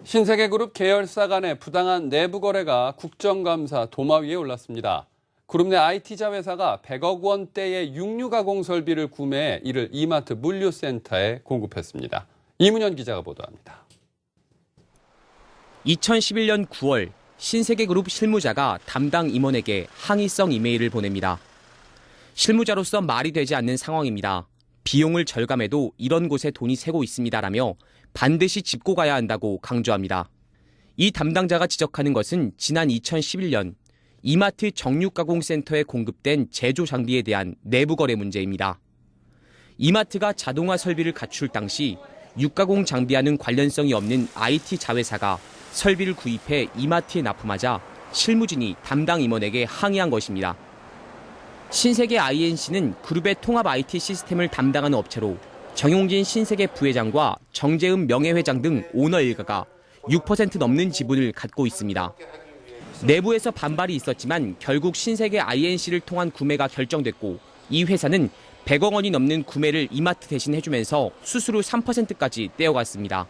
신세계그룹 계열사 간의 부당한 내부 거래가 국정감사 도마 위에 올랐습니다. 그룹 내 IT 자회사가 100억 원대의 육류 가공 설비를 구매해 이를 이마트 물류센터에 공급했습니다. 이문현 기자가 보도합니다. 2011년 9월 신세계그룹 실무자가 담당 임원에게 항의성 이메일을 보냅니다. 실무자로서 말이 되지 않는 상황입니다. 비용을 절감해도 이런 곳에 돈이 새고 있습니다라며 반드시 짚고 가야 한다고 강조합니다. 이 담당자가 지적하는 것은 지난 2011년 이마트 정육가공센터에 공급된 제조 장비에 대한 내부 거래 문제입니다. 이마트가 자동화 설비를 갖출 당시 육가공 장비와는 관련성이 없는 IT 자회사가 설비를 구입해 이마트에 납품하자 실무진이 담당 임원에게 항의한 것입니다. 신세계 INC는 그룹의 통합 IT 시스템을 담당하는 업체로 정용진 신세계 부회장과 정재은 명예회장 등 오너 일가가 6% 넘는 지분을 갖고 있습니다. 내부에서 반발이 있었지만 결국 신세계 INC를 통한 구매가 결정됐고 이 회사는 100억 원이 넘는 구매를 이마트 대신 해주면서 수수료 3%까지 떼어갔습니다.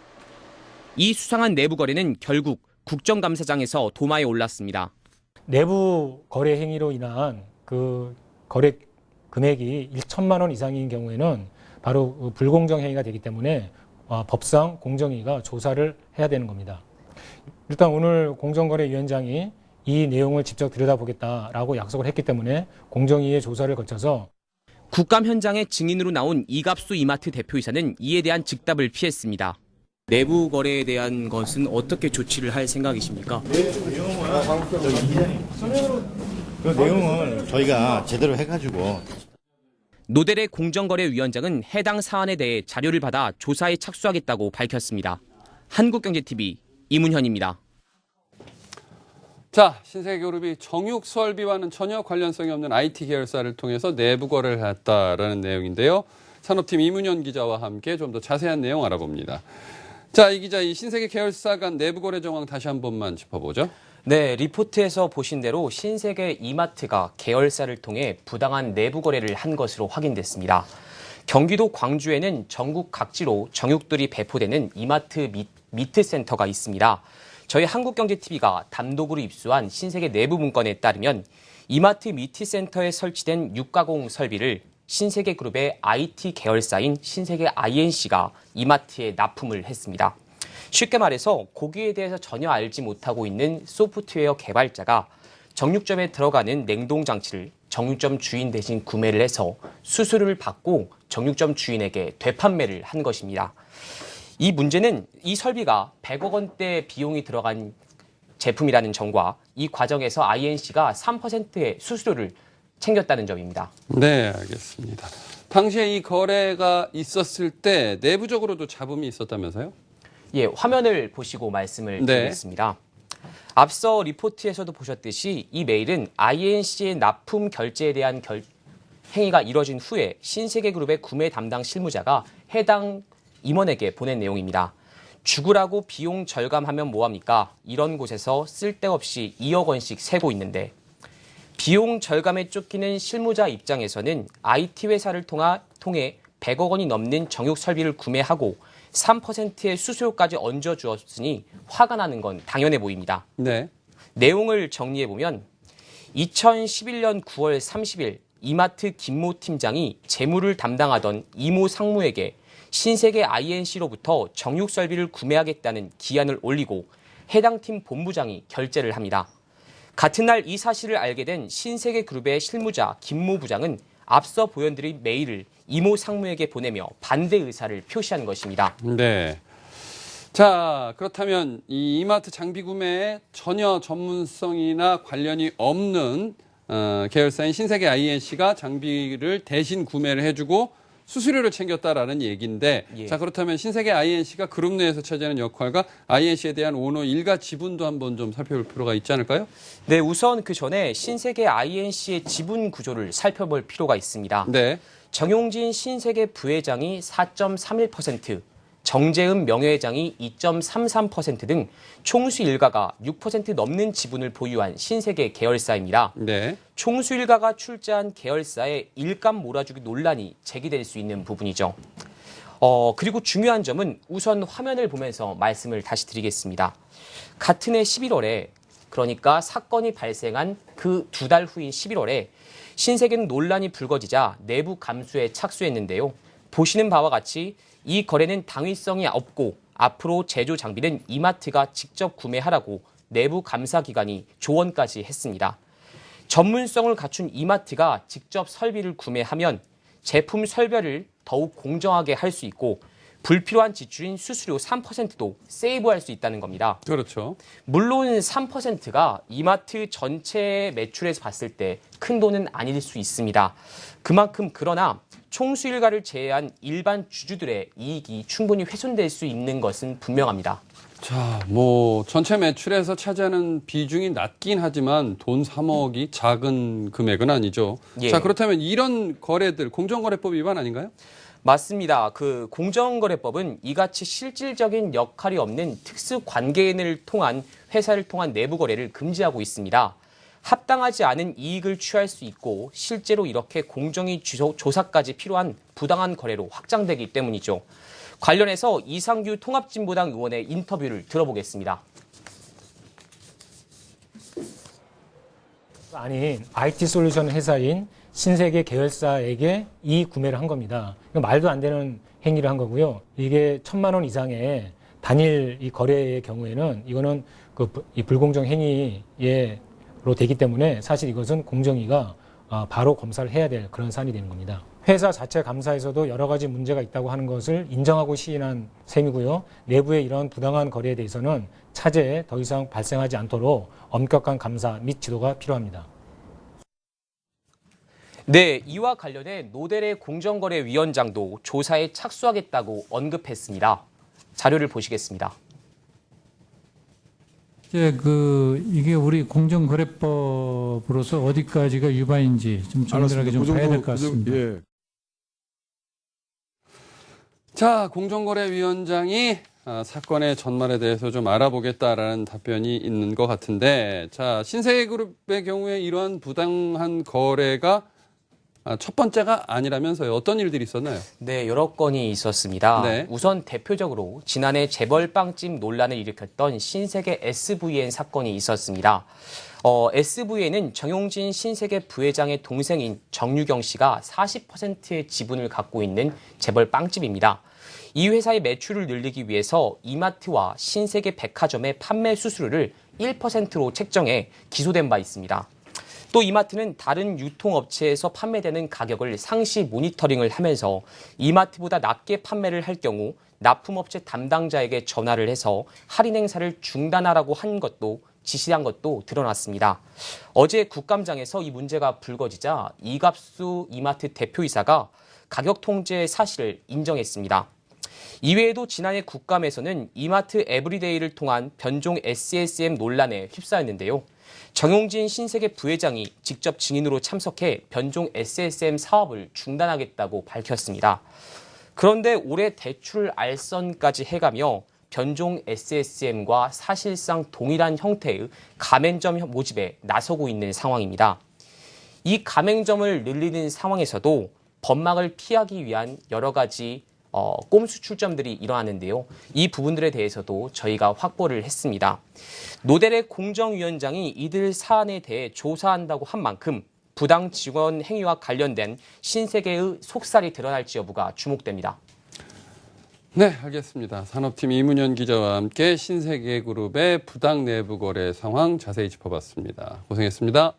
이 수상한 내부 거래는 결국 국정감사장에서 도마에 올랐습니다. 내부 거래 행위로 인한 그 거래 금액이 1천만 원 이상인 경우에는 바로 불공정 행위가 되기 때문에 법상 공정위가 조사를 해야 되는 겁니다. 일단 오늘 공정거래위원장이 이 내용을 직접 들여다보겠다라고 약속을 했기 때문에 공정위의 조사를 거쳐서 국감 현장에 증인으로 나온 이갑수 이마트 대표이사는 이에 대한 즉답을 피했습니다. 내부 거래에 대한 것은 어떻게 조치를 할 생각이십니까? 그 내용을 저희가 제대로 해가지고. 노델의 공정거래위원장은 해당 사안에 대해 자료를 받아 조사에 착수하겠다고 밝혔습니다. 한국경제TV 이문현입니다. 자, 신세계그룹이 정육 설비와는 전혀 관련성이 없는 IT 계열사를 통해서 내부 거래를 했다라는 내용인데요. 산업팀 이문현 기자와 함께 좀 더 자세한 내용 알아봅니다. 자, 이 기자, 이 신세계 계열사 간 내부 거래 정황 다시 한 번만 짚어보죠. 네, 리포트에서 보신 대로 신세계 이마트가 계열사를 통해 부당한 내부 거래를 한 것으로 확인됐습니다. 경기도 광주에는 전국 각지로 정육들이 배포되는 이마트 미트 센터가 있습니다. 저희 한국경제TV가 단독으로 입수한 신세계 내부 문건에 따르면 이마트 미트 센터에 설치된 육가공 설비를 신세계그룹의 IT 계열사인 신세계 INC가 이마트에 납품을 했습니다. 쉽게 말해서 고기에 대해서 전혀 알지 못하고 있는 소프트웨어 개발자가 정육점에 들어가는 냉동장치를 정육점 주인 대신 구매를 해서 수수료를 받고 정육점 주인에게 되판매를 한 것입니다. 이 문제는 이 설비가 100억 원대 비용이 들어간 제품이라는 점과 이 과정에서 INC가 3%의 수수료를 챙겼다는 점입니다. 네, 알겠습니다. 당시에 이 거래가 있었을 때 내부적으로도 잡음이 있었다면서요? 예, 화면을 보시고 말씀을 드리겠습니다. 앞서 리포트에서도 보셨듯이 이 메일은 INC의 납품 결제에 대한 행위가 이뤄진 후에 신세계그룹의 구매 담당 실무자가 해당 임원에게 보낸 내용입니다. 죽으라고 비용 절감하면 뭐합니까? 이런 곳에서 쓸데없이 2억 원씩 세고 있는데 비용 절감에 쫓기는 실무자 입장에서는 IT 회사를 통해 100억 원이 넘는 정육 설비를 구매하고 3%의 수수료까지 얹어주었으니 화가 나는 건 당연해 보입니다. 네. 내용을 정리해보면 2011년 9월 30일 이마트 김모 팀장이 재무를 담당하던 이모 상무에게 신세계 INC로부터 정육 설비를 구매하겠다는 기한을 올리고 해당 팀 본부장이 결재를 합니다. 같은 날 이 사실을 알게 된 신세계그룹의 실무자 김모 부장은 앞서 보여드린 메일을 이모 상무에게 보내며 반대 의사를 표시한 것입니다. 네. 자, 그렇다면 이 이마트 장비 구매에 전혀 전문성이나 관련이 없는 계열사인 신세계 INC가 장비를 대신 구매를 해주고 수수료를 챙겼다라는 얘기인데, 예. 자, 그렇다면 신세계 INC가 그룹 내에서 차지하는 역할과 INC에 대한 오너 일가 지분도 한번 좀 살펴볼 필요가 있지 않을까요? 네, 우선 그 전에 신세계 INC의 지분 구조를 살펴볼 필요가 있습니다. 네. 정용진 신세계 부회장이 4.31%, 정재은 명예회장이 2.33% 등 총수 일가가 6% 넘는 지분을 보유한 신세계 계열사입니다. 네. 총수 일가가 출자한 계열사의 일감 몰아주기 논란이 제기될 수 있는 부분이죠. 그리고 중요한 점은 우선 화면을 보면서 말씀을 다시 드리겠습니다. 같은 해 11월에 그러니까 사건이 발생한 그 2달 후인 11월에 신세계는 논란이 불거지자 내부 감수에 착수했는데요. 보시는 바와 같이 이 거래는 당위성이 없고 앞으로 제조 장비는 이마트가 직접 구매하라고 내부 감사 기관이 조언까지 했습니다. 전문성을 갖춘 이마트가 직접 설비를 구매하면 제품 설별을 더욱 공정하게 할 수 있고 불필요한 지출인 수수료 3%도 세이브할 수 있다는 겁니다. 그렇죠. 물론 3%가 이마트 전체 매출에서 봤을 때 큰 돈은 아닐 수 있습니다. 그만큼 그러나 총수일가를 제외한 일반 주주들의 이익이 충분히 훼손될 수 있는 것은 분명합니다. 자, 전체 매출에서 차지하는 비중이 낮긴 하지만 돈 3억이 작은 금액은 아니죠. 예. 자, 그렇다면 이런 거래들 공정거래법 위반 아닌가요? 맞습니다. 그 공정거래법은 이같이 실질적인 역할이 없는 특수관계인을 통한 회사를 통한 내부 거래를 금지하고 있습니다. 합당하지 않은 이익을 취할 수 있고 실제로 이렇게 공정위 조사까지 필요한 부당한 거래로 확장되기 때문이죠. 관련해서 이상규 통합진보당 의원의 인터뷰를 들어보겠습니다. 아닌 IT 솔루션 회사인 신세계 계열사에게 이 구매를 한 겁니다. 이거 말도 안 되는 행위를 한 거고요. 이게 1,000만 원 이상의 단일 이 거래의 경우에는 이거는 이 불공정 행위로 되기 때문에 사실 이것은 공정위가 바로 검사를 해야 될 그런 사안이 되는 겁니다. 회사 자체 감사에서도 여러 가지 문제가 있다고 하는 것을 인정하고 시인한 셈이고요. 내부의 이런 부당한 거래에 대해서는 차제에 더 이상 발생하지 않도록 엄격한 감사 및 지도가 필요합니다. 네, 이와 관련해 노델의 공정거래위원장도 조사에 착수하겠다고 언급했습니다. 자료를 보시겠습니다. 이게 우리 공정거래법으로서 어디까지가 위반인지 좀 정밀하게 좀 봐야 될 것 같습니다. 예. 자, 공정거래위원장이 사건의 전말에 대해서 좀 알아보겠다라는 답변이 있는 것 같은데, 자, 신세계그룹의 경우에 이러한 부당한 거래가 첫 번째가 아니라면서요. 어떤 일들이 있었나요? 네, 여러 건이 있었습니다. 네. 우선 대표적으로 지난해 재벌빵집 논란을 일으켰던 신세계 SVN 사건이 있었습니다. SVN은 정용진 신세계 부회장의 동생인 정유경 씨가 40%의 지분을 갖고 있는 재벌빵집입니다. 이 회사의 매출을 늘리기 위해서 이마트와 신세계 백화점의 판매 수수료를 1%로 책정해 기소된 바 있습니다. 또 이마트는 다른 유통업체에서 판매되는 가격을 상시 모니터링을 하면서 이마트보다 낮게 판매를 할 경우 납품업체 담당자에게 전화를 해서 할인 행사를 중단하라고 한 것도 지시한 것도 드러났습니다. 어제 국감장에서 이 문제가 불거지자 이갑수 이마트 대표이사가 가격 통제 사실을 인정했습니다. 이외에도 지난해 국감에서는 이마트 에브리데이를 통한 변종 SSM 논란에 휩싸였는데요. 정용진 신세계 부회장이 직접 증인으로 참석해 변종 SSM 사업을 중단하겠다고 밝혔습니다. 그런데 올해 대출 알선까지 해가며 변종 SSM과 사실상 동일한 형태의 가맹점 모집에 나서고 있는 상황입니다. 이 가맹점을 늘리는 상황에서도 법망을 피하기 위한 여러 가지 꼼수 출점들이 일어나는데요. 이 부분들에 대해서도 저희가 확보를 했습니다. 노델의 공정위원장이 이들 사안에 대해 조사한다고 한 만큼 부당 직원 행위와 관련된 신세계의 속살이 드러날지 여부가 주목됩니다. 네, 알겠습니다. 산업팀 이문현 기자와 함께 신세계그룹의 부당 내부 거래 상황 자세히 짚어봤습니다. 고생했습니다.